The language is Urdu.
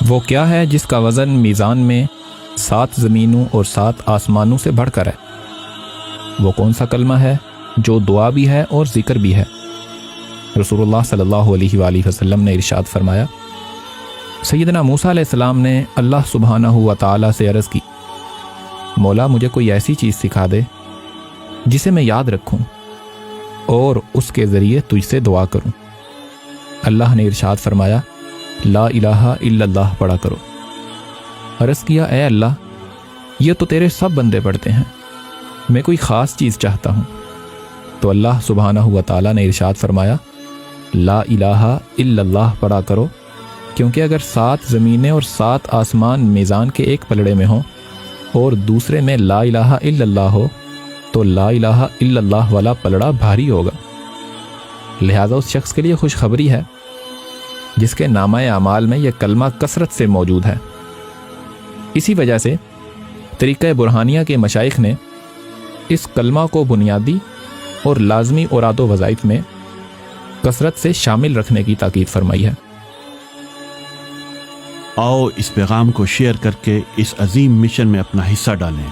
وہ کیا ہے جس کا وزن میزان میں 7 زمینوں اور 7 آسمانوں سے بڑھ کر ہے؟ وہ کون سا کلمہ ہے جو دعا بھی ہے اور ذکر بھی ہے؟ رسول اللہ صلی اللہ علیہ وآلہ وسلم نے ارشاد فرمایا، سیدنا موسیٰ علیہ السلام نے اللہ سبحانہ و تعالیٰ سے عرض کی، مولا مجھے کوئی ایسی چیز سکھا دے جسے میں یاد رکھوں اور اس کے ذریعے تجھ سے دعا کروں۔ اللہ نے ارشاد فرمایا، لا الہ الا اللہ پڑھا کرو۔ عرض کیا، اے اللہ یہ تو تیرے سب بندے پڑھتے ہیں، میں کوئی خاص چیز چاہتا ہوں۔ تو اللہ سبحانہ و تعالیٰ نے ارشاد فرمایا، لا الہ الا اللہ پڑھا کرو، کیونکہ اگر 7 زمینیں اور 7 آسمان میزان کے ایک پلڑے میں ہوں اور دوسرے میں لا الہ الا اللہ ہو تو لا الہ الا اللہ والا پلڑا بھاری ہوگا۔ لہذا اس شخص کے لیے خوشخبری ہے جس کے نامہ اعمال میں یہ کلمہ کثرت سے موجود ہے۔ اسی وجہ سے طریقہ برہانیہ کے مشائخ نے اس کلمہ کو بنیادی اور لازمی اوراد و وظائف میں کثرت سے شامل رکھنے کی تاکید فرمائی ہے۔ آؤ اس پیغام کو شیئر کر کے اس عظیم مشن میں اپنا حصہ ڈالیں۔